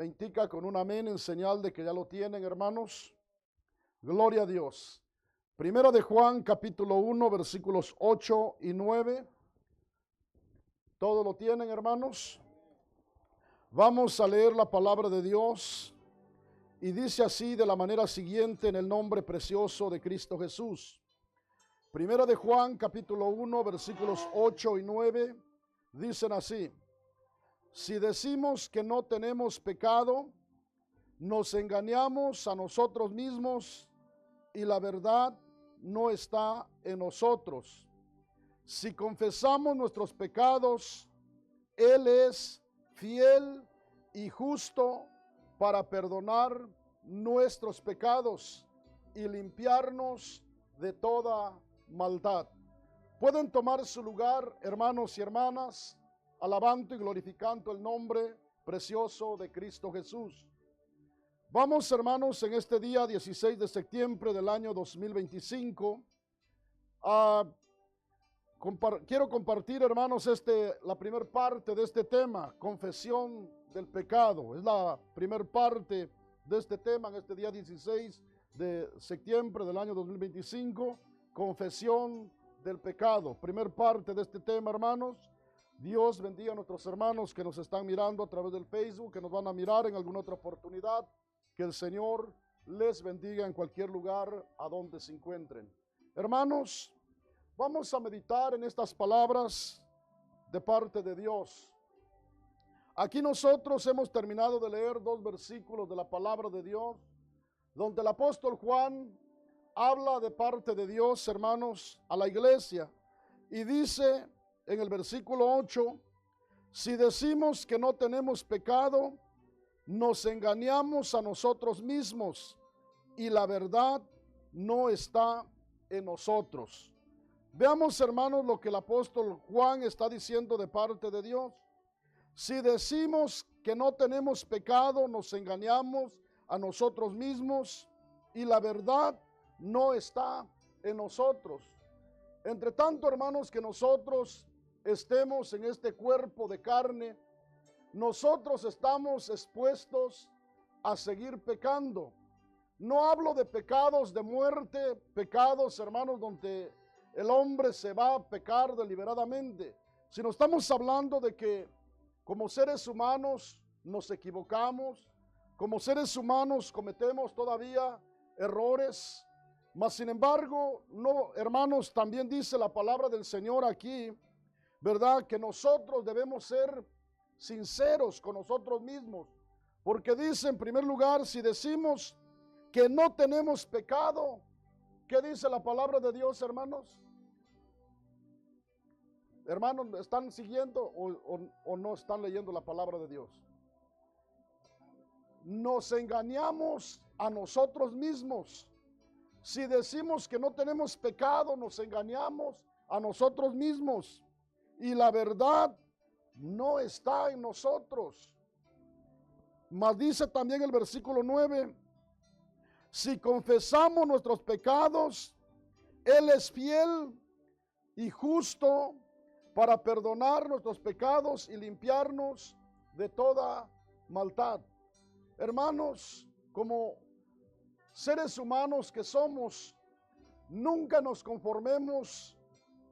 Me indica con un amén en señal de que ya lo tienen, hermanos. Gloria a Dios. Primera de Juan, capítulo 1, versículos 8 y 9. ¿Todo lo tienen, hermanos? Vamos a leer la palabra de Dios. Y dice así de la manera siguiente en el nombre precioso de Cristo Jesús. Primera de Juan, capítulo 1, versículos 8 y 9. Dicen así: si decimos que no tenemos pecado, nos engañamos a nosotros mismos y la verdad no está en nosotros. Si confesamos nuestros pecados, Él es fiel y justo para perdonar nuestros pecados y limpiarnos de toda maldad. Pueden tomar su lugar, hermanos y hermanas, alabando y glorificando el nombre precioso de Cristo Jesús. Vamos, hermanos, en este día 16 de septiembre del año 2025 quiero compartir, hermanos, la primera parte de este tema, confesión del pecado. Es la primera parte de este tema en este día 16 de septiembre del año 2025, confesión del pecado. Primer parte de este tema, hermanos. Dios bendiga a nuestros hermanos que nos están mirando a través del Facebook, que nos van a mirar en alguna otra oportunidad. Que el Señor les bendiga en cualquier lugar a donde se encuentren. Hermanos, vamos a meditar en estas palabras de parte de Dios. Aquí nosotros hemos terminado de leer 2 versículos de la palabra de Dios, donde el apóstol Juan habla de parte de Dios, hermanos, a la iglesia. Y dice en el versículo 8, si decimos que no tenemos pecado, nos engañamos a nosotros mismos y la verdad no está en nosotros. Veamos, hermanos, lo que el apóstol Juan está diciendo de parte de Dios. Si decimos que no tenemos pecado, nos engañamos a nosotros mismos y la verdad no está en nosotros. Entre tanto, hermanos, que nosotros estemos en este cuerpo de carne, nosotros estamos expuestos a seguir pecando. No hablo de pecados de muerte, pecados, hermanos, donde el hombre se va a pecar deliberadamente, sino estamos hablando de que como seres humanos nos equivocamos, como seres humanos cometemos todavía errores, mas sin embargo, no, hermanos, también dice la palabra del Señor aquí, ¿verdad? Que nosotros debemos ser sinceros con nosotros mismos, porque dice en primer lugar, si decimos que no tenemos pecado, ¿qué dice la palabra de Dios, hermanos? Hermanos, ¿están siguiendo o no están leyendo la palabra de Dios? Nos engañamos a nosotros mismos. Si decimos que no tenemos pecado, nos engañamos a nosotros mismos y la verdad no está en nosotros. Mas dice también el versículo 9, si confesamos nuestros pecados, Él es fiel y justo para perdonar nuestros pecados y limpiarnos de toda maldad. Hermanos, como seres humanos que somos, nunca nos conformemos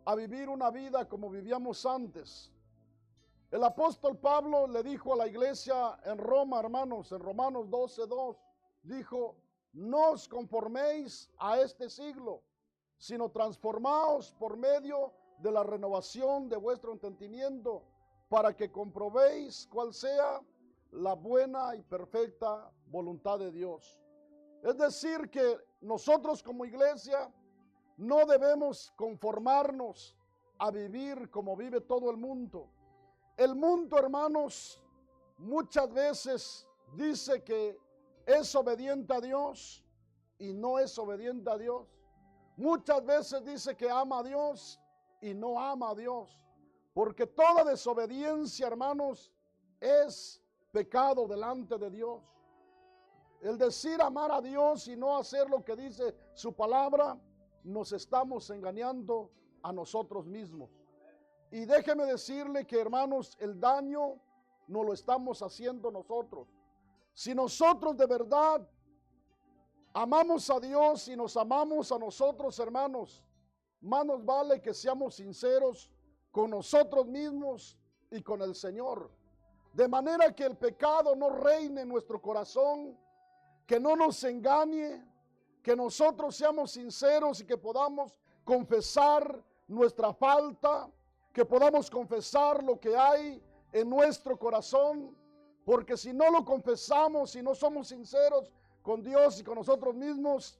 a vivir una vida como vivíamos antes. El apóstol Pablo le dijo a la iglesia en Roma, hermanos, en Romanos 12:2, dijo, no os conforméis a este siglo, sino transformaos por medio de la renovación de vuestro entendimiento, para que comprobéis cuál sea la buena y perfecta voluntad de Dios. Es decir, que nosotros como iglesia no debemos conformarnos a vivir como vive todo el mundo. El mundo, hermanos, muchas veces dice que es obediente a Dios y no es obediente a Dios. Muchas veces dice que ama a Dios y no ama a Dios. Porque toda desobediencia, hermanos, es pecado delante de Dios. El decir amar a Dios y no hacer lo que dice su palabra, nos estamos engañando a nosotros mismos. Y déjeme decirle que, hermanos, el daño no lo estamos haciendo nosotros. Si nosotros de verdad amamos a Dios y nos amamos a nosotros, hermanos, más nos vale que seamos sinceros con nosotros mismos y con el Señor. De manera que el pecado no reine en nuestro corazón, que no nos engañe, que nosotros seamos sinceros y que podamos confesar nuestra falta, que podamos confesar lo que hay en nuestro corazón, porque si no lo confesamos, si no somos sinceros con Dios y con nosotros mismos,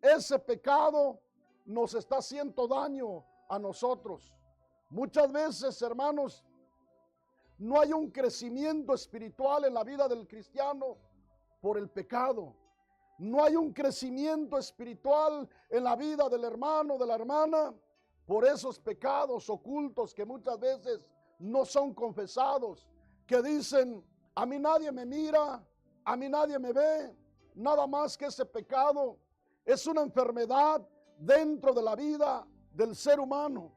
ese pecado nos está haciendo daño a nosotros. Muchas veces, hermanos, no hay un crecimiento espiritual en la vida del cristiano por el pecado. No hay un crecimiento espiritual en la vida del hermano, de la hermana, por esos pecados ocultos que muchas veces no son confesados, que dicen, a mí nadie me mira, a mí nadie me ve, nada más que ese pecado es una enfermedad dentro de la vida del ser humano.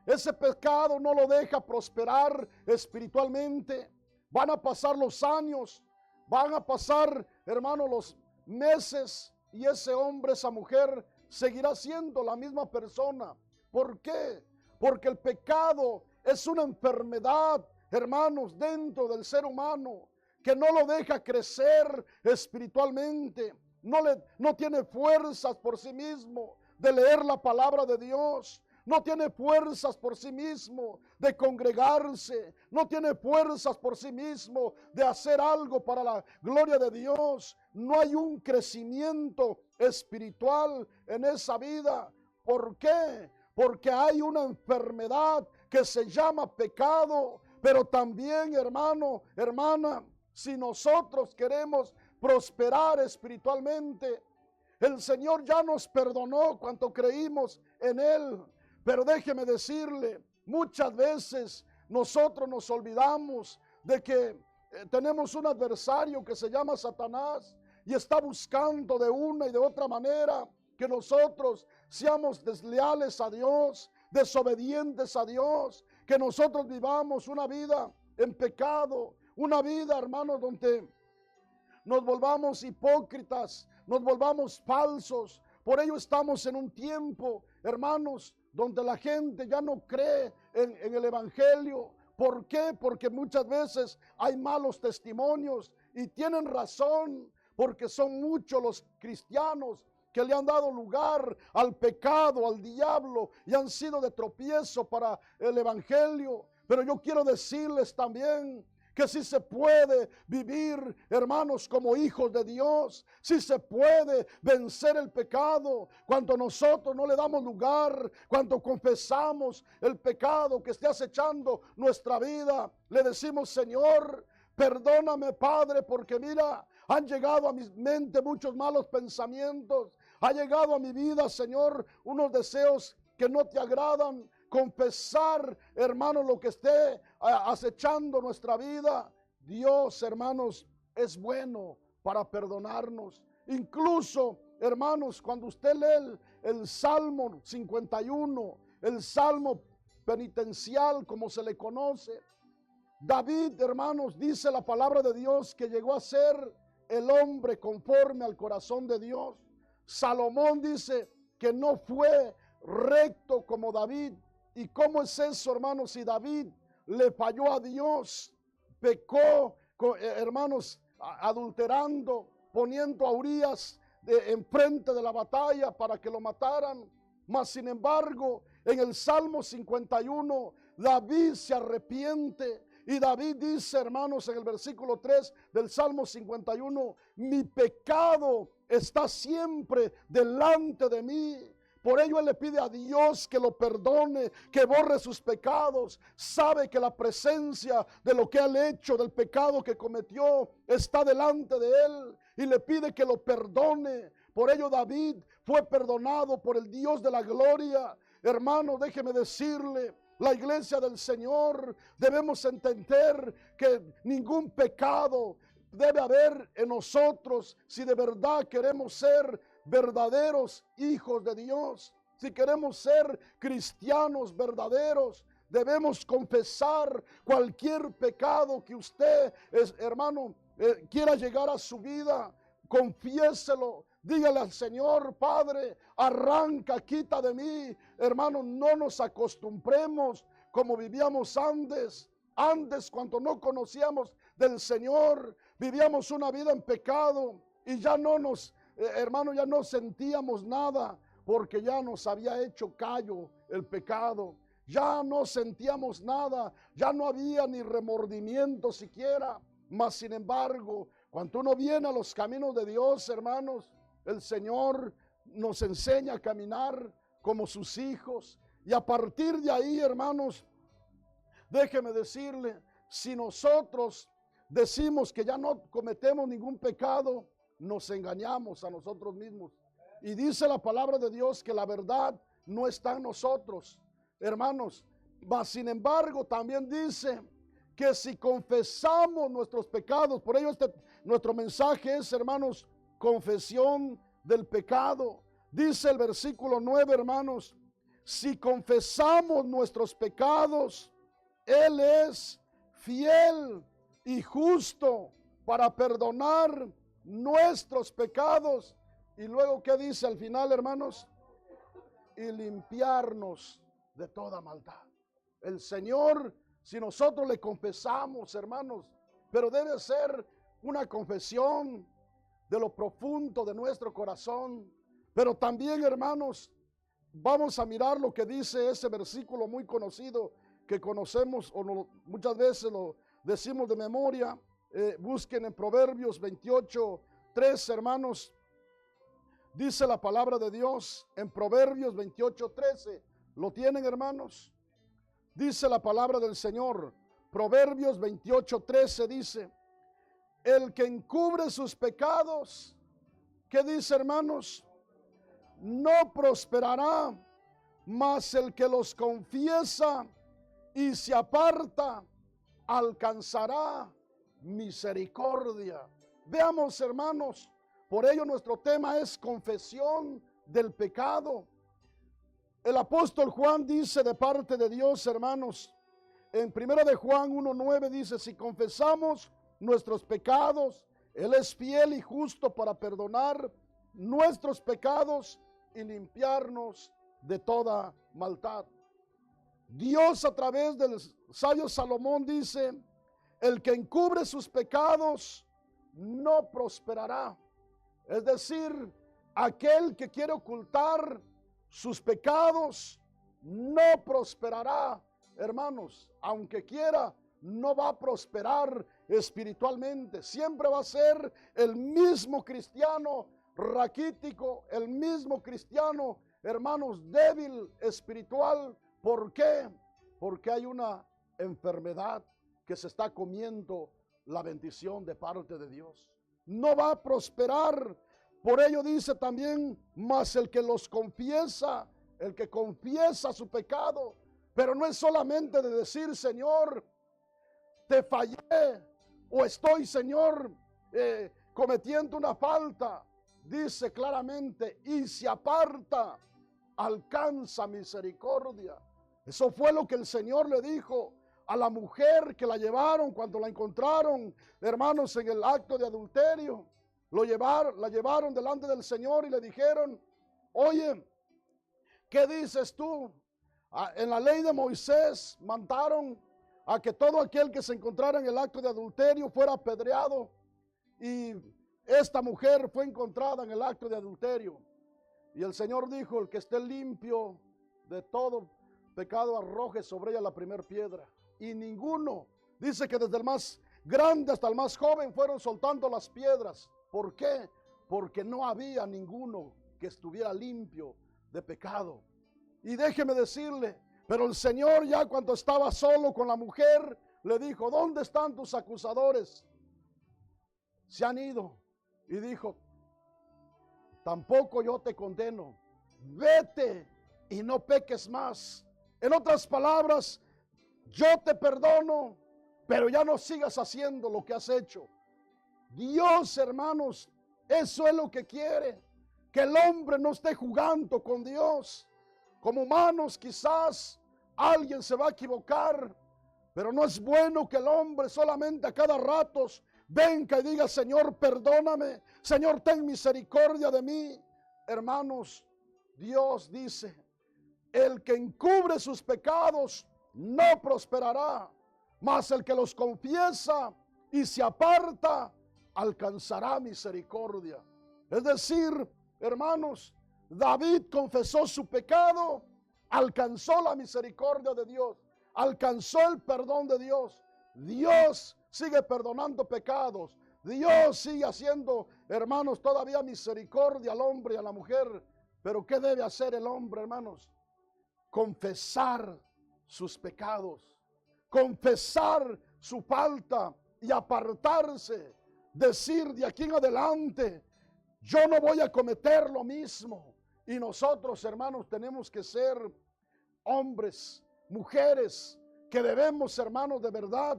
Ese pecado no lo deja prosperar espiritualmente. Van a pasar los años, van a pasar, hermano, los meses, y ese hombre, esa mujer, seguirá siendo la misma persona. ¿Por qué? Porque el pecado es una enfermedad, hermanos, dentro del ser humano, que no lo deja crecer espiritualmente. No tiene fuerzas por sí mismo de leer la palabra de Dios. No tiene fuerzas por sí mismo de congregarse. No tiene fuerzas por sí mismo de hacer algo para la gloria de Dios. No hay un crecimiento espiritual en esa vida. ¿Por qué? Porque hay una enfermedad que se llama pecado. Pero también, hermano, hermana, si nosotros queremos prosperar espiritualmente, el Señor ya nos perdonó cuando creímos en Él. Pero déjeme decirle, muchas veces nosotros nos olvidamos de que tenemos un adversario que se llama Satanás y está buscando de una y de otra manera que nosotros seamos desleales a Dios, desobedientes a Dios, que nosotros vivamos una vida en pecado, una vida, hermanos, donde nos volvamos hipócritas, nos volvamos falsos. Por ello estamos en un tiempo, hermanos, donde la gente ya no cree en el evangelio. ¿Por qué? Porque muchas veces hay malos testimonios, y tienen razón, porque son muchos los cristianos que le han dado lugar al pecado, al diablo, y han sido de tropiezo para el evangelio. Pero yo quiero decirles también que sí se puede vivir, hermanos, como hijos de Dios. Sí se puede vencer el pecado cuando nosotros no le damos lugar, cuando confesamos el pecado que esté acechando nuestra vida. Le decimos, Señor, perdóname, Padre, porque mira, han llegado a mi mente muchos malos pensamientos. Ha llegado a mi vida, Señor, unos deseos que no te agradan. Confesar, hermanos, lo que esté acechando nuestra vida. Dios, hermanos, es bueno para perdonarnos. Incluso, hermanos, cuando usted lee el Salmo 51, el Salmo penitencial, como se le conoce, David, hermanos, dice la palabra de Dios que llegó a ser el hombre conforme al corazón de Dios. Salomón dice que no fue recto como David. ¿Y cómo es eso, hermanos? Si David le falló a Dios, pecó, hermanos, adulterando, poniendo a Urías enfrente de la batalla para que lo mataran. Mas, sin embargo, en el Salmo 51, David se arrepiente. Y David dice, hermanos, en el versículo 3 del Salmo 51, mi pecado está siempre delante de mí. Por ello él le pide a Dios que lo perdone, que borre sus pecados. Sabe que la presencia de lo que él ha hecho, del pecado que cometió, está delante de él, y le pide que lo perdone. Por ello David fue perdonado por el Dios de la gloria. Hermano, déjeme decirle, la iglesia del Señor, debemos entender que ningún pecado debe haber en nosotros si de verdad queremos ser verdaderos hijos de Dios. Si queremos ser cristianos verdaderos, debemos confesar cualquier pecado que usted, hermano, quiera llegar a su vida, confiéselo. Dígale al Señor: Padre, arranca, quita de mí. Hermano, no nos acostumbremos como vivíamos antes. Antes, cuando no conocíamos del Señor, vivíamos una vida en pecado y ya no nos, hermano, ya no sentíamos nada, porque ya nos había hecho callo el pecado. Ya no sentíamos nada, ya no había ni remordimiento siquiera. Mas sin embargo, cuando uno viene a los caminos de Dios, hermanos, el Señor nos enseña a caminar como sus hijos. Y a partir de ahí, hermanos, déjeme decirle, si nosotros decimos que ya no cometemos ningún pecado, nos engañamos a nosotros mismos. Y dice la palabra de Dios que la verdad no está en nosotros, hermanos. Mas sin embargo, también dice que si confesamos nuestros pecados, por ello nuestro mensaje es, hermanos, confesión del pecado. Dice el versículo 9, hermanos: si confesamos nuestros pecados, Él es fiel y justo para perdonar nuestros pecados. Y luego, ¿qué dice al final, hermanos? Y limpiarnos de toda maldad. El Señor, si nosotros le confesamos, hermanos, pero debe ser una confesión de lo profundo de nuestro corazón. Pero también, hermanos, vamos a mirar lo que dice ese versículo muy conocido que conocemos o muchas veces lo decimos de memoria. Busquen en Proverbios 28:3, hermanos. Dice la palabra de Dios en Proverbios 28:13. ¿Lo tienen, hermanos? Dice la palabra del Señor. Proverbios 28:13 dice: el que encubre sus pecados, ¿qué dice, hermanos? No prosperará, mas el que los confiesa y se aparta alcanzará misericordia. Veamos, hermanos, por ello nuestro tema es confesión del pecado. El apóstol Juan dice de parte de Dios, hermanos, en 1 de Juan 1:9 dice: si confesamos nuestros pecados, Él es fiel y justo para perdonar nuestros pecados y limpiarnos de toda maldad. Dios, a través del sabio Salomón, dice: el que encubre sus pecados no prosperará. Es decir, aquel que quiere ocultar sus pecados no prosperará, hermanos. Aunque quiera, no va a prosperar espiritualmente. Siempre va a ser el mismo cristiano raquítico, el mismo cristiano, hermanos, débil espiritual. ¿Por qué? Porque hay una enfermedad que se está comiendo la bendición de parte de Dios. No va a prosperar. Por ello dice también: mas el que los confiesa, el que confiesa su pecado. Pero no es solamente de decir: Señor, te fallé, o estoy, Señor, cometiendo una falta. Dice claramente: y se aparta, alcanza misericordia. Eso fue lo que el Señor le dijo a la mujer que la llevaron cuando la encontraron, hermanos, en el acto de adulterio. La llevaron delante del Señor y le dijeron: oye, ¿qué dices tú? En la ley de Moisés mandaron a que todo aquel que se encontrara en el acto de adulterio fuera apedreado, y esta mujer fue encontrada en el acto de adulterio. Y el Señor dijo: el que esté limpio de todo pecado, arroje sobre ella la primera piedra. Y ninguno, dice que desde el más grande hasta el más joven, fueron soltando las piedras. ¿Por qué? Porque no había ninguno que estuviera limpio de pecado. Y déjeme decirle, pero el Señor, ya cuando estaba solo con la mujer, le dijo: ¿dónde están tus acusadores? Se han ido. Y dijo: tampoco yo te condeno, vete y no peques más. En otras palabras, yo te perdono, pero ya no sigas haciendo lo que has hecho. Dios, hermanos, eso es lo que quiere, que el hombre no esté jugando con Dios. Como humanos, quizás alguien se va a equivocar, pero no es bueno que el hombre solamente a cada rato venga y diga: Señor, perdóname, Señor, ten misericordia de mí. Hermanos, Dios dice: el que encubre sus pecados no prosperará, mas el que los confiesa y se aparta alcanzará misericordia. Es decir, hermanos, David confesó su pecado, alcanzó la misericordia de Dios, alcanzó el perdón de Dios. Dios sigue perdonando pecados. Dios sigue haciendo, hermanos, todavía misericordia al hombre y a la mujer. Pero ¿qué debe hacer el hombre, hermanos? Confesar sus pecados, confesar su falta y apartarse. Decir: de aquí en adelante yo no voy a cometer lo mismo. Y nosotros, hermanos, tenemos que ser hombres, mujeres, que debemos, hermanos, de verdad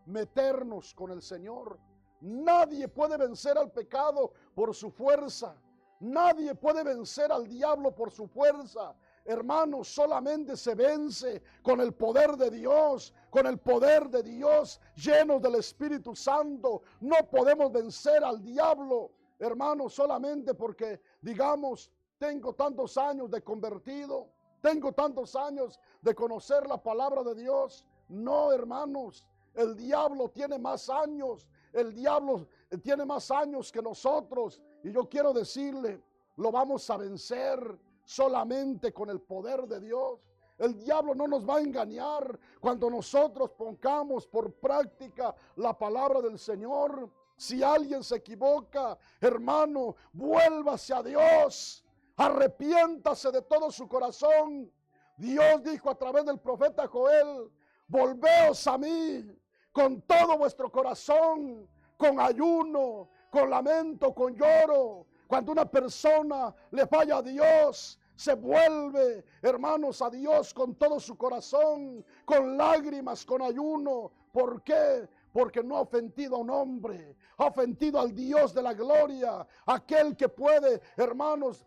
meternos con el Señor. Nadie puede vencer al pecado por su fuerza. Nadie puede vencer al diablo por su fuerza. Hermanos, solamente se vence con el poder de Dios, con el poder de Dios, llenos del Espíritu Santo. No podemos vencer al diablo, hermanos, solamente porque digamos: tengo tantos años de convertido, tengo tantos años de conocer la palabra de Dios. No, hermanos, el diablo tiene más años, el diablo tiene más años que nosotros. Y yo quiero decirle, lo vamos a vencer solamente con el poder de Dios. El diablo no nos va a engañar cuando nosotros pongamos por práctica la palabra del Señor. Si alguien se equivoca, hermano, vuélvase a Dios, arrepiéntase de todo su corazón. Dios dijo a través del profeta Joel: volveos a mí con todo vuestro corazón, con ayuno, con lamento, con lloro. Cuando una persona le falla a Dios, se vuelve, hermanos, a Dios con todo su corazón, con lágrimas, con ayuno. ¿Por qué? Porque no ha ofendido a un hombre, ha ofendido al Dios de la gloria, aquel que puede, hermanos,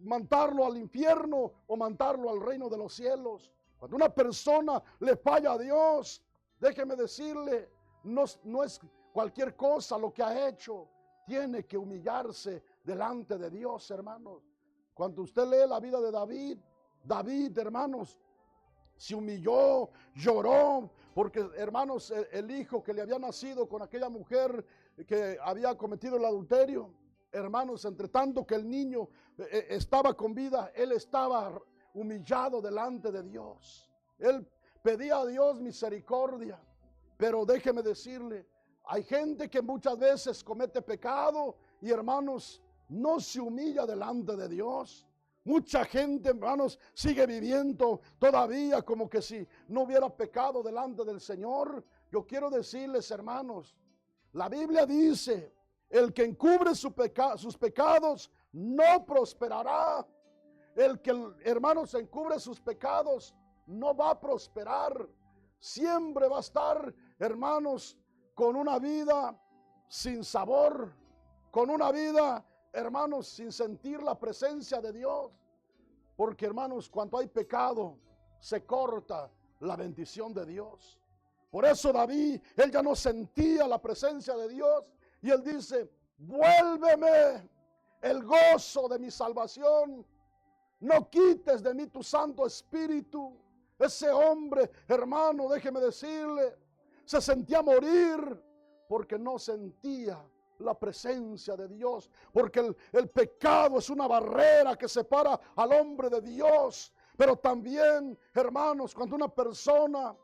mandarlo al infierno o mandarlo al reino de los cielos. Cuando una persona le falla a Dios, déjeme decirle, no es cualquier cosa lo que ha hecho. Tiene que humillarse delante de Dios, hermanos. Cuando usted lee la vida de David, hermanos, se humilló, lloró, porque, hermanos, el hijo que le había nacido con aquella mujer que había cometido el adulterio, hermanos, entre tanto que el niño estaba con vida, él estaba humillado delante de Dios. Él pedía a Dios misericordia. Pero déjeme decirle, hay gente que muchas veces comete pecado y, hermanos, no se humilla delante de Dios. Mucha gente, hermanos, sigue viviendo todavía como que si no hubiera pecado delante del Señor. Yo quiero decirles, hermanos, la Biblia dice: el que encubre sus pecados no prosperará. El que, hermanos, encubre sus pecados no va a prosperar. Siempre va a estar, hermanos, con una vida sin sabor, con una vida, hermanos, sin sentir la presencia de Dios. Porque, hermanos, cuando hay pecado, se corta la bendición de Dios. Por eso David, él ya no sentía la presencia de Dios. Y él dice: vuélveme el gozo de mi salvación. No quites de mí tu Santo Espíritu. Ese hombre, hermano, déjeme decirle, se sentía morir porque no sentía la presencia de Dios. Porque el pecado es una barrera que separa al hombre de Dios. Pero también, hermanos, cuando una persona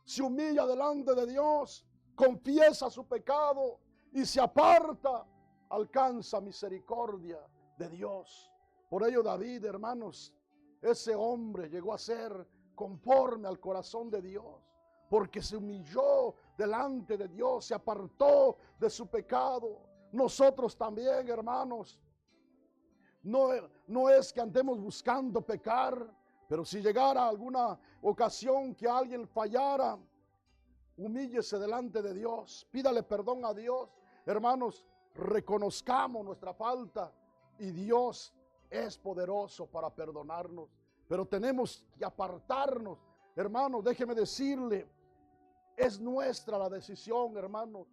se humilla delante de Dios, confiesa su pecado y se aparta, alcanza misericordia de Dios. Por ello David, hermanos, ese hombre llegó a ser conforme al corazón de Dios, porque se humilló delante de Dios, se apartó de su pecado. Nosotros también, hermanos, no es que andemos buscando pecar, pero si llegara alguna ocasión que alguien fallara, humíllese delante de Dios, pídale perdón a Dios. Hermanos, reconozcamos nuestra falta y Dios es poderoso para perdonarnos. Pero tenemos que apartarnos. Hermanos, déjeme decirle, es nuestra la decisión, hermanos.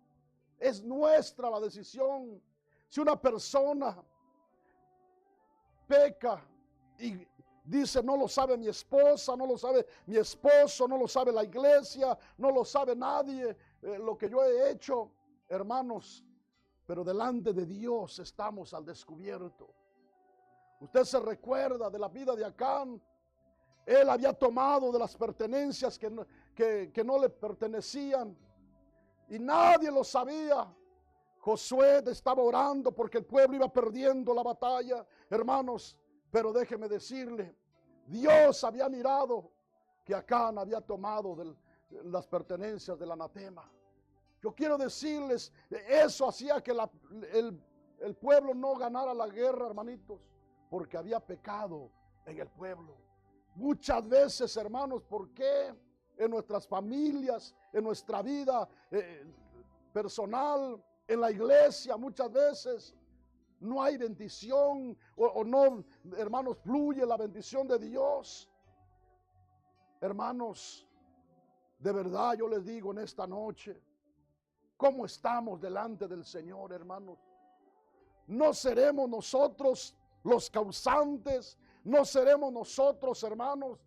Es nuestra la decisión. Si una persona peca y dice, no lo sabe mi esposa, no lo sabe mi esposo, no lo sabe la iglesia, no lo sabe nadie, lo que yo he hecho, hermanos, pero delante de Dios estamos al descubierto. Usted se recuerda de la vida de Acán. Él había tomado de las pertenencias que no le pertenecían y nadie lo sabía. Josué estaba orando porque el pueblo iba perdiendo la batalla, hermanos, pero déjeme decirle, Dios había mirado que Acán había tomado las pertenencias del anatema. Yo quiero decirles, eso hacía que el pueblo no ganara la guerra, hermanitos, porque había pecado en el pueblo. Muchas veces, hermanos, ¿por qué en nuestras familias, en nuestra vida personal, en la iglesia, muchas veces no hay bendición o no, hermanos, fluye la bendición de Dios? Hermanos, de verdad yo les digo en esta noche, ¿cómo estamos delante del Señor, hermanos? No seremos nosotros los causantes, no seremos nosotros, hermanos,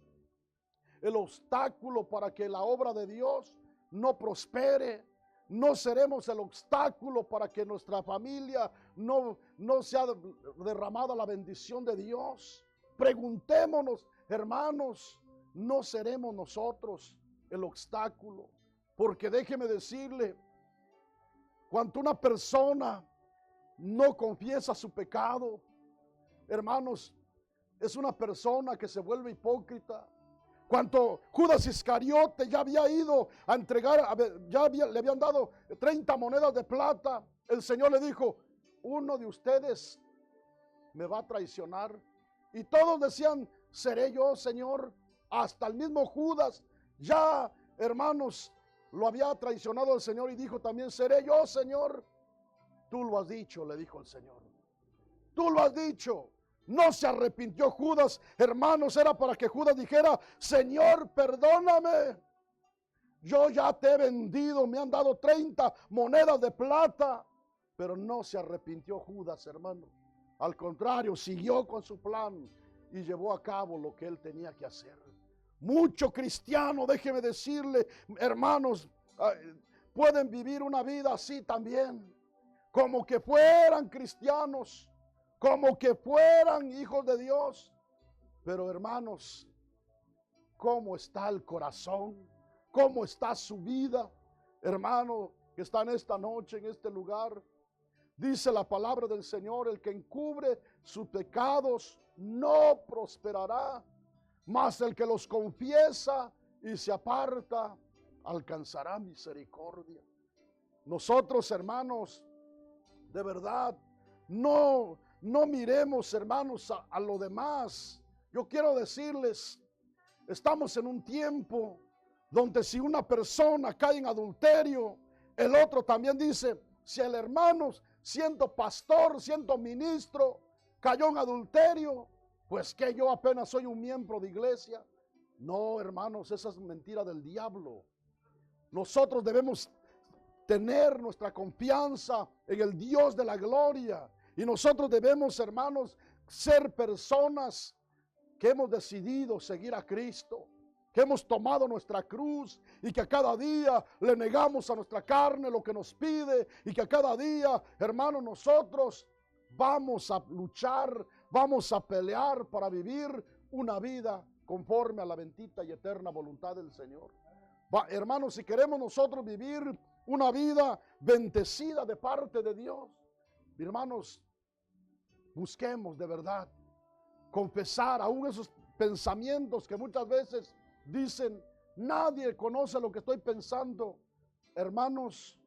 el obstáculo para que la obra de Dios no prospere. No seremos el obstáculo para que nuestra familia no sea derramada la bendición de Dios. Preguntémonos, hermanos, no seremos nosotros el obstáculo, porque déjeme decirle, cuando una persona no confiesa su pecado, hermanos, es una persona que se vuelve hipócrita. Cuando Judas Iscariote ya había ido a entregar, le habían dado 30 monedas de plata, el Señor le dijo, uno de ustedes me va a traicionar. Y todos decían, seré yo, Señor. Hasta el mismo Judas, ya, hermanos, lo había traicionado el Señor y dijo también, seré yo, Señor. Tú lo has dicho, le dijo el Señor. Tú lo has dicho. No se arrepintió Judas, hermanos, era para que Judas dijera, Señor, perdóname. Yo ya te he vendido, me han dado 30 monedas de plata. Pero no se arrepintió Judas, hermano. Al contrario, siguió con su plan y llevó a cabo lo que él tenía que hacer. Mucho cristiano, déjeme decirle, hermanos, pueden vivir una vida así también, como que fueran cristianos, como que fueran hijos de Dios. Pero hermanos, ¿cómo está el corazón? ¿Cómo está su vida? Hermano, que está en esta noche, en este lugar. Dice la palabra del Señor, el que encubre sus pecados no prosperará, mas el que los confiesa y se aparta alcanzará misericordia. Nosotros, hermanos, de verdad, no miremos, hermanos, a lo demás. Yo quiero decirles, estamos en un tiempo donde si una persona cae en adulterio, el otro también dice, si el hermano, siendo pastor, siendo ministro, cayó en adulterio, pues que yo apenas soy un miembro de iglesia. No, hermanos, esa es mentira del diablo. Nosotros debemos tener nuestra confianza en el Dios de la gloria. Y nosotros debemos, hermanos, ser personas que hemos decidido seguir a Cristo, que hemos tomado nuestra cruz y que cada día le negamos a nuestra carne lo que nos pide y que cada día, hermanos, nosotros vamos a luchar, vamos a pelear para vivir una vida conforme a la bendita y eterna voluntad del Señor. Hermanos, si queremos nosotros vivir una vida bendecida de parte de Dios, hermanos, busquemos de verdad confesar aún esos pensamientos que muchas veces dicen, nadie conoce lo que estoy pensando. Hermanos,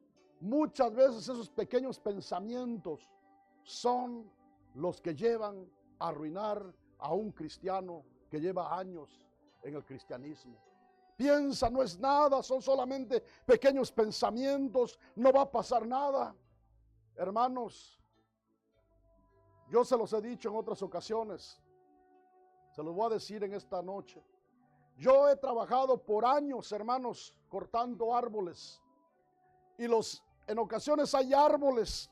muchas veces esos pequeños pensamientos son los que llevan a arruinar a un cristiano que lleva años en el cristianismo. Piensa, no es nada, son solamente pequeños pensamientos, no va a pasar nada. Hermanos, yo se los he dicho en otras ocasiones, se los voy a decir en esta noche. Yo he trabajado por años, hermanos, cortando árboles y los en ocasiones hay árboles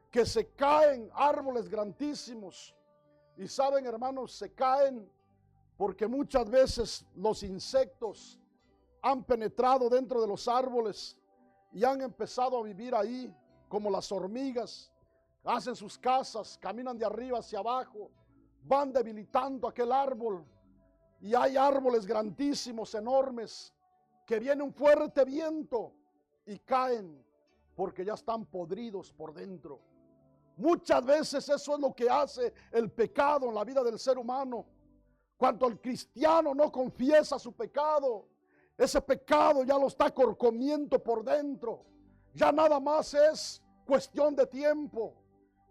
que se caen, árboles grandísimos. Y saben, hermanos, se caen porque muchas veces los insectos han penetrado dentro de los árboles y han empezado a vivir ahí, como las hormigas. Hacen sus casas, caminan de arriba hacia abajo, van debilitando aquel árbol. Y hay árboles grandísimos, enormes, que viene un fuerte viento y caen porque ya están podridos por dentro. Muchas veces eso es lo que hace el pecado en la vida del ser humano. Cuando el cristiano no confiesa su pecado, ese pecado ya lo está corcomiendo por dentro. Ya nada más es cuestión de tiempo.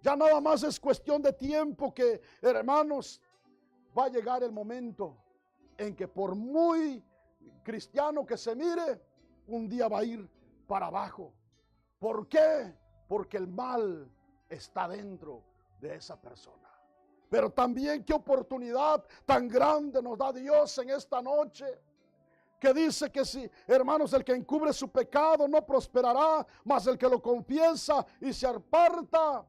Ya nada más es cuestión de tiempo que, hermanos, va a llegar el momento en que por muy cristiano que se mire, un día va a ir para abajo. ¿Por qué? Porque el mal está dentro de esa persona. Pero también qué oportunidad tan grande nos da Dios en esta noche, que dice que si, hermanos, el que encubre su pecado no prosperará, mas el que lo confiesa y se aparta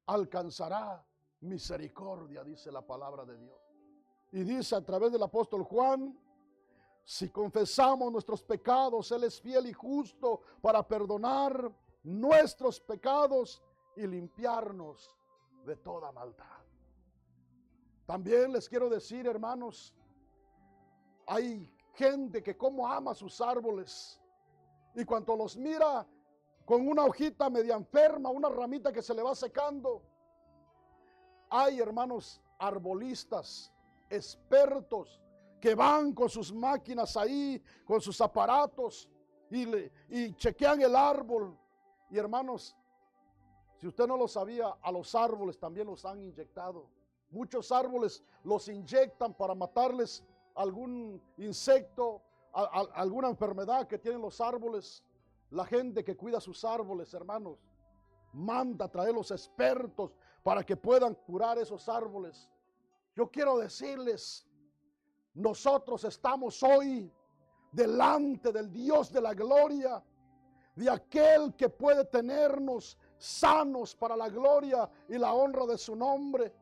alcanzará misericordia, dice la palabra de Dios. Y dice a través del apóstol Juan: si confesamos nuestros pecados, Él es fiel y justo para perdonar nuestros pecados y limpiarnos de toda maldad. También les quiero decir, hermanos, hay gente que como ama sus árboles, y cuando los mira con una hojita media enferma, una ramita que se le va secando, hay, hermanos, arbolistas expertos que van con sus máquinas ahí, con sus aparatos, y chequean el árbol. Y hermanos, si usted no lo sabía, a los árboles también los han inyectado. Muchos árboles los inyectan para matarles algún insecto, alguna enfermedad que tienen los árboles. La gente que cuida sus árboles, hermanos, manda a traer los expertos para que puedan curar esos árboles. Yo quiero decirles, nosotros estamos hoy delante del Dios de la gloria, de aquel que puede tenernos sanos para la gloria y la honra de su nombre,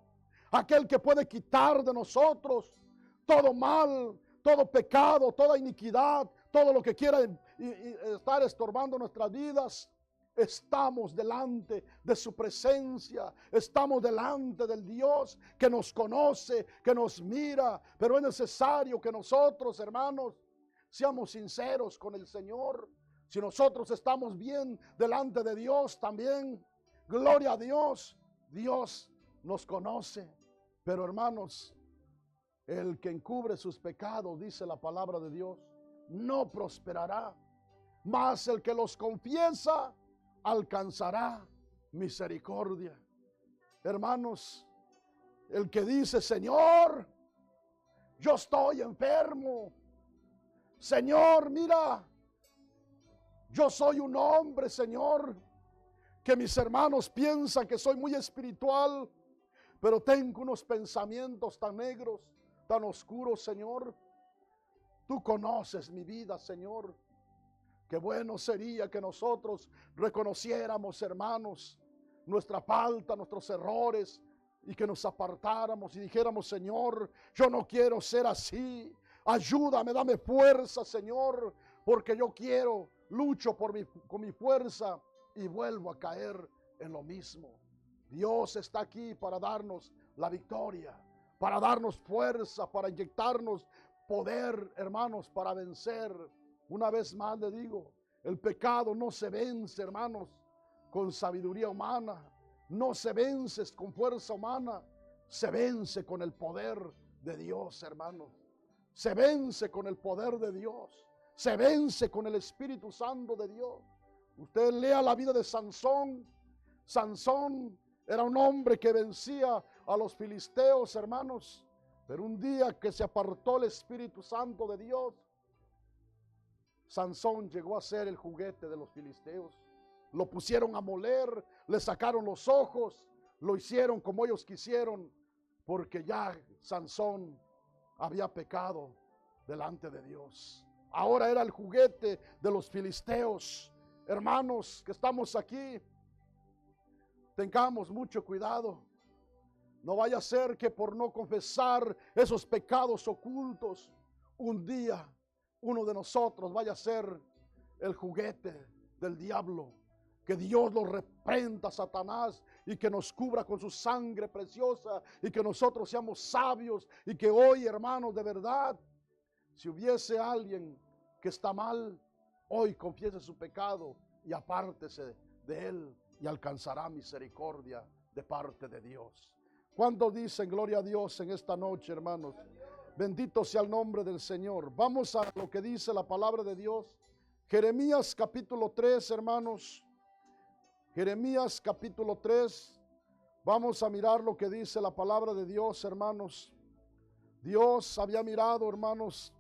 aquel que puede quitar de nosotros todo mal, todo pecado, toda iniquidad, todo lo que quiera estar estorbando nuestras vidas. Estamos delante de su presencia, estamos delante del Dios que nos conoce, que nos mira, pero es necesario que nosotros, hermanos, seamos sinceros con el Señor. Si nosotros estamos bien delante de Dios también, gloria a Dios, Dios nos conoce. Pero hermanos, el que encubre sus pecados, dice la palabra de Dios, no prosperará, mas el que los confiesa alcanzará misericordia. Hermanos, el que dice: Señor, yo estoy enfermo, Señor, mira, yo soy un hombre, Señor, que mis hermanos piensan que soy muy espiritual, pero tengo unos pensamientos tan negros, tan oscuros, Señor. Tú conoces mi vida, Señor. Qué bueno sería que nosotros reconociéramos, hermanos, nuestra falta, nuestros errores, y que nos apartáramos y dijéramos: Señor, yo no quiero ser así. Ayúdame, dame fuerza, Señor, porque yo quiero, lucho con mi fuerza y vuelvo a caer en lo mismo. Dios está aquí para darnos la victoria, para darnos fuerza, para inyectarnos poder, hermanos, para vencer. Una vez más le digo, el pecado no se vence, hermanos, con sabiduría humana, no se vence con fuerza humana, se vence con el poder de Dios, hermanos. Se vence con el poder de Dios, se vence con el Espíritu Santo de Dios. Usted lea la vida de Sansón. Sansón era un hombre que vencía a los filisteos, hermanos, pero un día que se apartó el Espíritu Santo de Dios, Sansón llegó a ser el juguete de los filisteos. Lo pusieron a moler, le sacaron los ojos, lo hicieron como ellos quisieron, porque ya Sansón había pecado delante de Dios. Ahora era el juguete de los filisteos. hermanos que estamos aquí, tengamos mucho cuidado. No vaya a ser que por no confesar esos pecados ocultos, un día uno de nosotros vaya a ser el juguete del diablo. Que Dios lo reprenda, Satanás, y que nos cubra con su sangre preciosa, y que nosotros seamos sabios, y que hoy, hermanos, de verdad, si hubiese alguien que está mal, hoy confiese su pecado y apártese de él y alcanzará misericordia de parte de Dios. ¿Cuántos dicen gloria a Dios en esta noche, hermanos? Bendito sea el nombre del Señor. Vamos a lo que dice la palabra de Dios. Jeremías capítulo 3, hermanos. Jeremías capítulo 3. Vamos a mirar lo que dice la palabra de Dios, hermanos. Dios había mirado, hermanos,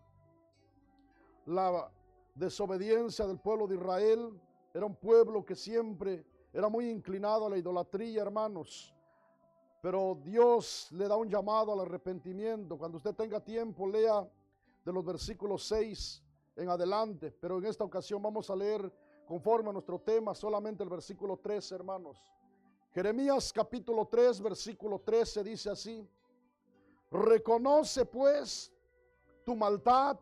la desobediencia del pueblo de Israel. Era un pueblo que siempre era muy inclinado a la idolatría, hermanos. Pero Dios le da un llamado al arrepentimiento. Cuando usted tenga tiempo, lea de los versículos 6 en adelante. Pero en esta ocasión vamos a leer conforme a nuestro tema solamente el versículo 13, hermanos. Jeremías capítulo 3, versículo 13 dice así: reconoce pues tu maldad,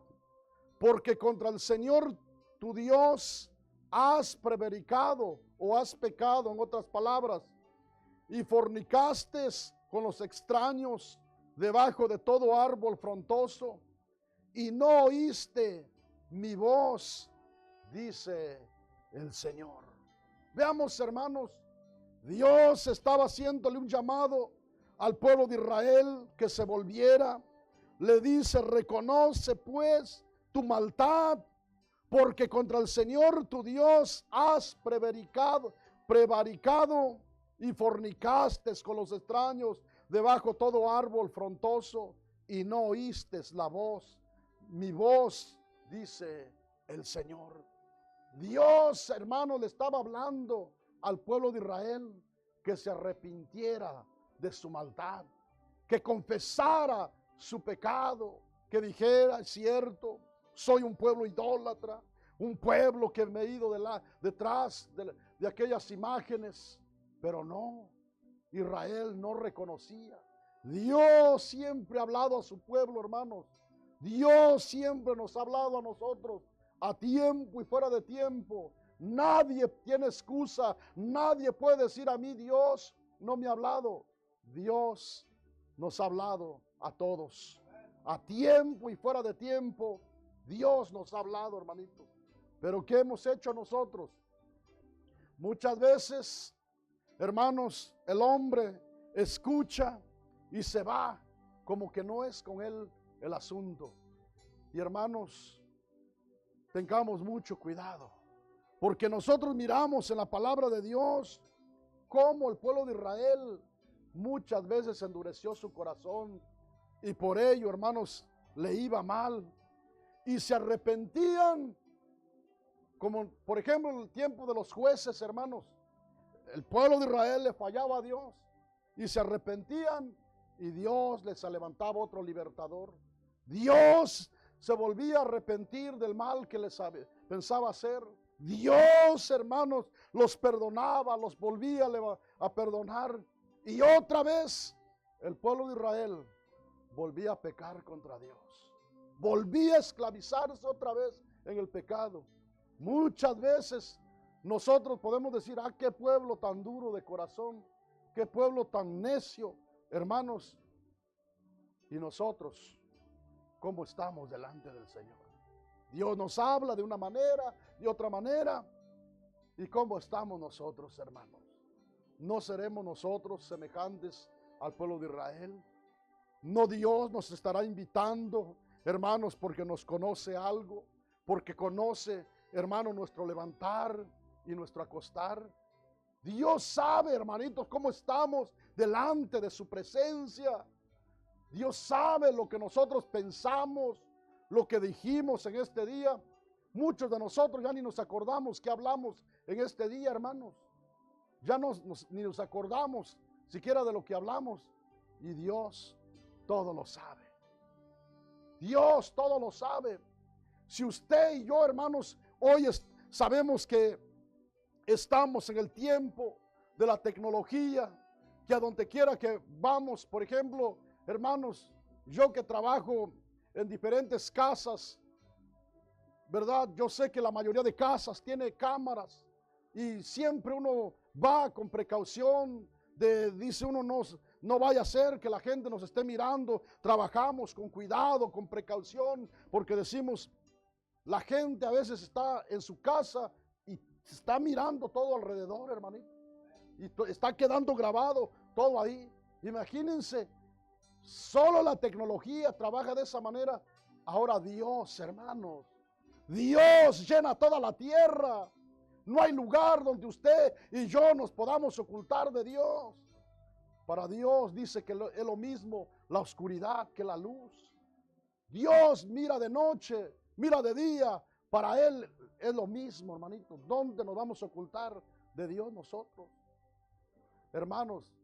porque contra el Señor tu Dios has prevaricado o has pecado, en otras palabras, y fornicaste con los extraños debajo de todo árbol frondoso, y no oíste mi voz, dice el Señor. Veamos, hermanos, Dios estaba haciéndole un llamado al pueblo de Israel que se volviera. Le dice: reconoce pues tu maldad, porque contra el Señor tu Dios has prevaricado y fornicaste con los extraños debajo todo árbol frondoso, y no oíste la voz, mi voz, dice el Señor. Dios, hermano, le estaba hablando al pueblo de Israel que se arrepintiera de su maldad, que confesara su pecado, que dijera: es cierto, soy un pueblo idólatra, un pueblo que me he ido detrás de aquellas imágenes. Pero no, Israel no reconocía. Dios siempre ha hablado a su pueblo, hermanos. Dios siempre nos ha hablado a nosotros, a tiempo y fuera de tiempo. Nadie tiene excusa, nadie puede decir: a mí Dios no me ha hablado. Dios nos ha hablado a todos, a tiempo y fuera de tiempo. Dios nos ha hablado, hermanito. Pero ¿qué hemos hecho nosotros? Muchas veces, hermanos, el hombre escucha y se va, como que no es con él el asunto. Y hermanos, tengamos mucho cuidado, porque nosotros miramos en la palabra de Dios cómo el pueblo de Israel muchas veces endureció su corazón, y por ello, hermanos, le iba mal, y se arrepentían, como por ejemplo en el tiempo de los jueces, hermanos. El pueblo de Israel le fallaba a Dios y se arrepentían, y Dios les levantaba otro libertador. Dios se volvía a arrepentir del mal que les pensaba hacer. Dios, hermanos, los perdonaba, los volvía a perdonar, y otra vez el pueblo de Israel volvía a pecar contra Dios, volvía a esclavizarse otra vez en el pecado. Muchas veces nosotros podemos decir: ah, qué pueblo tan duro de corazón, qué pueblo tan necio, hermanos. Y nosotros, ¿cómo estamos delante del Señor? Dios nos habla de una manera, de otra manera. ¿Y cómo estamos nosotros, hermanos? ¿No seremos nosotros semejantes al pueblo de Israel? ¿No Dios nos estará invitando, hermanos, porque nos conoce algo? Porque conoce, hermano, nuestro levantar y nuestro acostar. Dios sabe, hermanitos, cómo estamos delante de su presencia. Dios sabe lo que nosotros pensamos, lo que dijimos en este día. Muchos de nosotros ya ni nos acordamos qué hablamos en este día, hermanos. Ya ni nos acordamos siquiera de lo que hablamos. Y Dios todo lo sabe. Dios todo lo sabe. Si usted y yo, hermanos, hoy sabemos que estamos en el tiempo de la tecnología, que a donde quiera que vamos, por ejemplo, hermanos, yo que trabajo en diferentes casas, ¿verdad? Yo sé que la mayoría de casas tiene cámaras y siempre uno va con precaución, dice uno no vaya a ser que la gente nos esté mirando, trabajamos con cuidado, con precaución, porque decimos, la gente a veces está en su casa y está mirando todo alrededor, hermanito, y está quedando grabado todo ahí. Imagínense, solo la tecnología trabaja de esa manera. Ahora Dios, hermanos, Dios llena toda la tierra. No hay lugar donde usted y yo nos podamos ocultar de Dios. Para Dios dice que es lo mismo la oscuridad que la luz. Dios mira de noche, mira de día. Para Él es lo mismo, hermanito. ¿Dónde nos vamos a ocultar de Dios nosotros? Hermanos,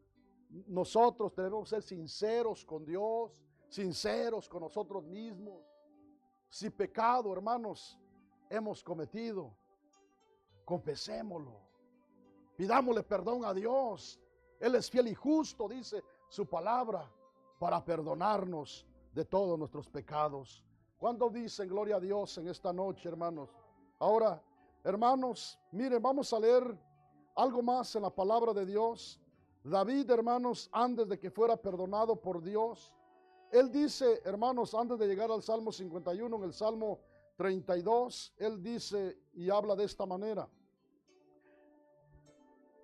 nosotros debemos ser sinceros con Dios, sinceros con nosotros mismos. Si pecado, hermanos, hemos cometido, confesémoslo. Pidámosle perdón a Dios. Él es fiel y justo, dice su palabra, para perdonarnos de todos nuestros pecados. ¿Cuándo dicen gloria a Dios en esta noche, hermanos? Ahora, hermanos, miren, vamos a leer algo más en la palabra de Dios. David, hermanos, antes de que fuera perdonado por Dios, él dice, hermanos, antes de llegar al Salmo 51, en el Salmo 32, él dice y habla de esta manera.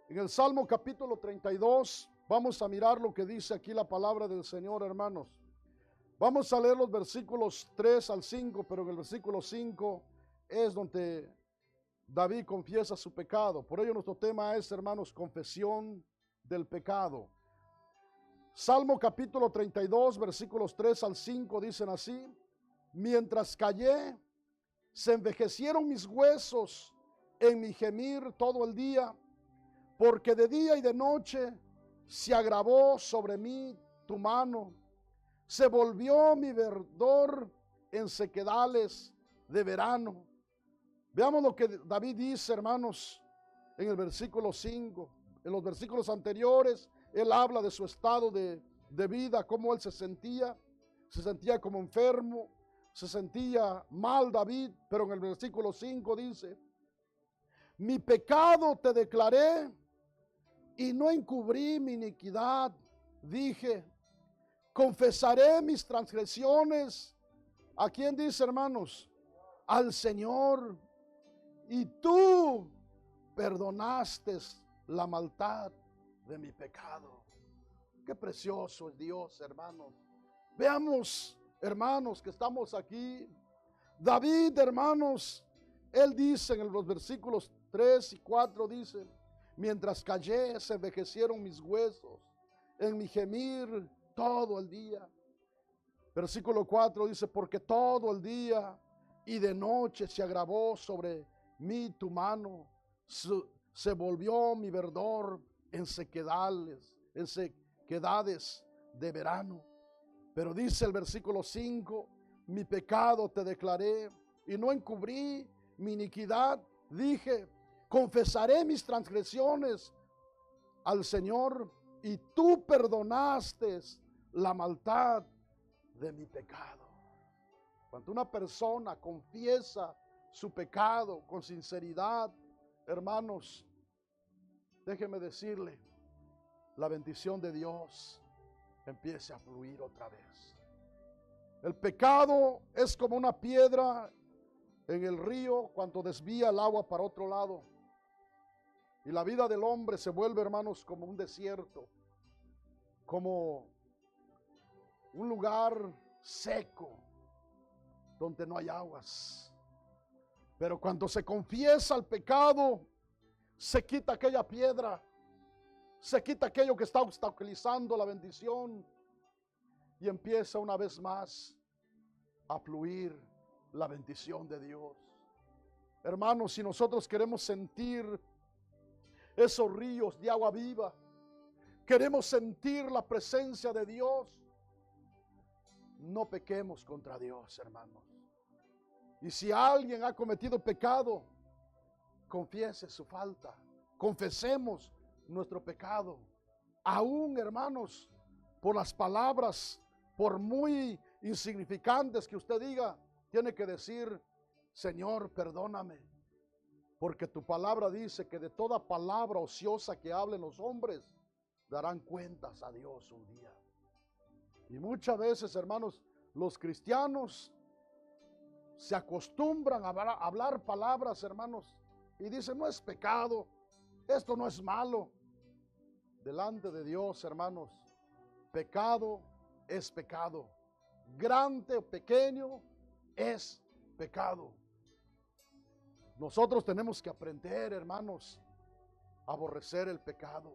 En el Salmo capítulo 32, vamos a mirar lo que dice aquí la palabra del Señor, hermanos. Vamos a leer los versículos 3 al 5, pero en el versículo 5 es donde David confiesa su pecado. Por ello nuestro tema es, hermanos, confesión del pecado. Salmo capítulo 32, versículos 3 al 5 dicen así: mientras callé, se envejecieron mis huesos en mi gemir todo el día, porque de día y de noche se agravó sobre mí tu mano. Se volvió mi verdor en sequedales de verano. Veamos lo que David dice, hermanos, en el versículo 5. En los versículos anteriores, él habla de su estado de vida, cómo él se sentía como enfermo, se sentía mal David, pero en el versículo 5 dice: mi pecado te declaré y no encubrí mi iniquidad. Dije, confesaré mis transgresiones. ¿A quién dice, hermanos? Al Señor. Y tú perdonaste la maldad de mi pecado. Qué precioso es Dios, hermanos. Veamos, hermanos, que estamos aquí. David, hermanos, él dice en los versículos 3 y 4, dice: mientras callé, se envejecieron mis huesos en mi gemir todo el día. Versículo 4 dice: porque todo el día y de noche se agravó sobre mí tu mano, se volvió mi verdor en sequedades de verano. Pero dice el versículo 5: mi pecado te declaré y no encubrí mi iniquidad. Dije, confesaré mis transgresiones al Señor y tú perdonaste la maldad de mi pecado. Cuando una persona confiesa su pecado con sinceridad, hermanos, déjeme decirle, la bendición de Dios empiece a fluir otra vez. El pecado es como una piedra en el río cuando desvía el agua para otro lado. Y la vida del hombre se vuelve, hermanos, como un desierto, como un lugar seco donde no hay aguas. Pero cuando se confiesa el pecado, se quita aquella piedra, se quita aquello que está obstaculizando la bendición y empieza una vez más a fluir la bendición de Dios. Hermanos, si nosotros queremos sentir esos ríos de agua viva, queremos sentir la presencia de Dios, no pequemos contra Dios, hermanos. Y si alguien ha cometido pecado, confiese su falta. confesemos nuestro pecado. Aún, hermanos, por las palabras, por muy insignificantes que usted diga, tiene que decir: Señor, perdóname, porque tu palabra dice que de toda palabra ociosa que hablen los hombres, darán cuentas a Dios un día. Y muchas veces, hermanos, los cristianos se acostumbran a hablar palabras, hermanos, y dicen: no es pecado, esto no es malo. Delante de Dios, hermanos, pecado es pecado. Grande o pequeño es pecado. Nosotros tenemos que aprender, hermanos, a aborrecer el pecado.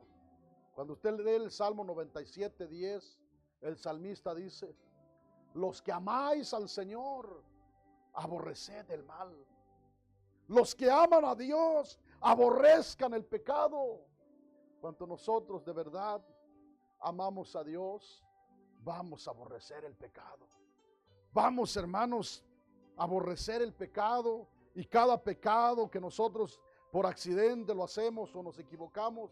Cuando usted lee el Salmo 97:10, el salmista dice: los que amáis al Señor, aborreced el mal. Los que aman a Dios, aborrezcan el pecado. Cuando nosotros de verdad amamos a Dios, vamos a aborrecer el pecado. Vamos, hermanos, a aborrecer el pecado, y cada pecado que nosotros por accidente lo hacemos o nos equivocamos,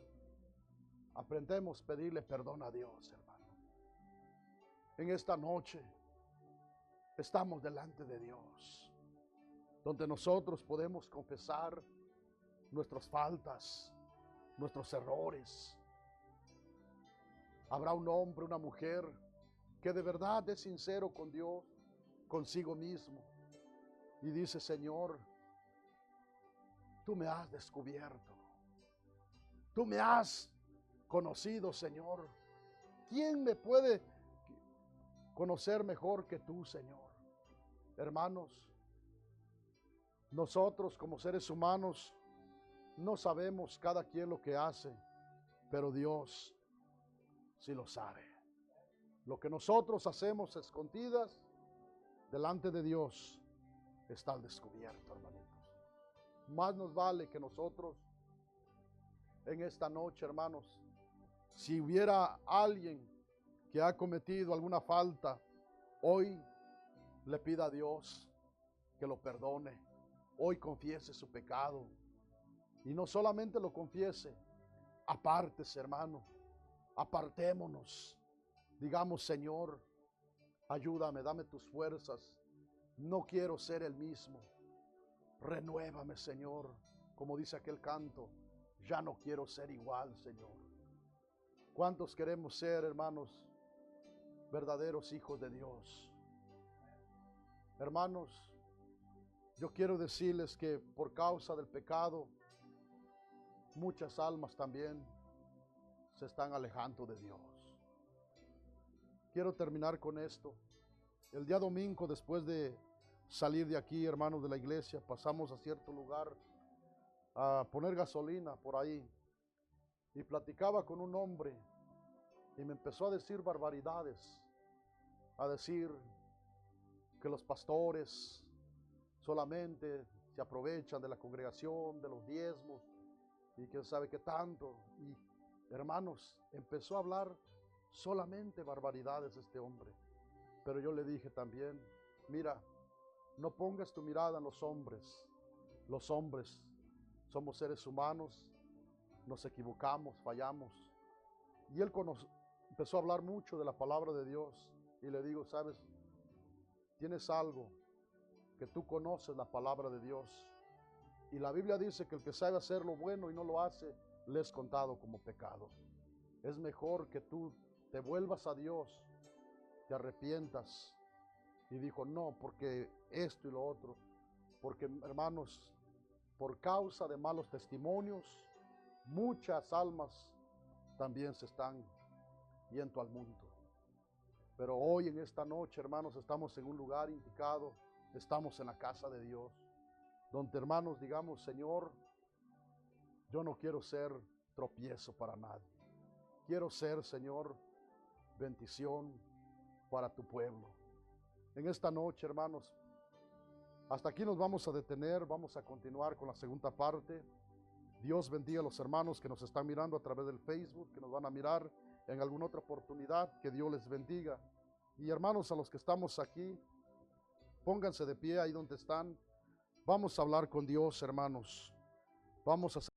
aprendemos a pedirle perdón a Dios, hermano. En esta noche estamos delante de Dios, donde nosotros podemos confesar nuestras faltas, nuestros errores. Habrá un hombre, una mujer que de verdad es sincero con Dios, consigo mismo, y dice: Señor, tú me has descubierto, tú me has conocido, Señor. ¿Quién me puede conocer mejor que tú, Señor? Hermanos, nosotros como seres humanos no sabemos cada quien lo que hace, pero Dios sí lo sabe. Lo que nosotros hacemos escondidas, delante de Dios está al descubierto, hermanitos. Más nos vale que nosotros en esta noche, hermanos, si hubiera alguien que ha cometido alguna falta, hoy le pida a Dios que lo perdone. Hoy confiese su pecado. Y no solamente lo confiese, apártese, hermano. Apartémonos. Digamos: Señor, ayúdame, dame tus fuerzas. No quiero ser el mismo. Renuévame, Señor. Como dice aquel canto: ya no quiero ser igual, Señor. ¿Cuántos queremos ser, hermanos, verdaderos hijos de Dios? Hermanos, yo quiero decirles que por causa del pecado, muchas almas también se están alejando de Dios. Quiero terminar con esto. El día domingo, después de salir de aquí, hermanos de la iglesia, pasamos a cierto lugar a poner gasolina por ahí, y platicaba con un hombre y me empezó a decir barbaridades, a decir que los pastores solamente se aprovechan de la congregación, de los diezmos y quién sabe qué tanto. Y hermanos, empezó a hablar solamente barbaridades este hombre. Pero yo le dije también: mira, no pongas tu mirada en los hombres. Los hombres somos seres humanos, nos equivocamos, fallamos. Y él empezó a hablar mucho de la palabra de Dios. Y le digo: sabes, tienes algo, que tú conoces la palabra de Dios. Y la Biblia dice que el que sabe hacer lo bueno y no lo hace, le es contado como pecado. Es mejor que tú te vuelvas a Dios, te arrepientas. Y dijo: no, porque esto y lo otro. Porque, hermanos, por causa de malos testimonios, muchas almas también se están yendo al mundo. Pero hoy, en esta noche, hermanos, estamos en un lugar indicado. Estamos en la casa de Dios, donde, hermanos, digamos: Señor, yo no quiero ser tropiezo para nadie. Quiero ser, Señor, bendición para tu pueblo. En esta noche, hermanos, hasta aquí nos vamos a detener. Vamos a continuar con la segunda parte. Dios bendiga a los hermanos que nos están mirando a través del Facebook, que nos van a mirar en alguna otra oportunidad. Que Dios les bendiga. Y hermanos, a los que estamos aquí, pónganse de pie ahí donde están. Vamos a hablar con Dios, hermanos. Vamos a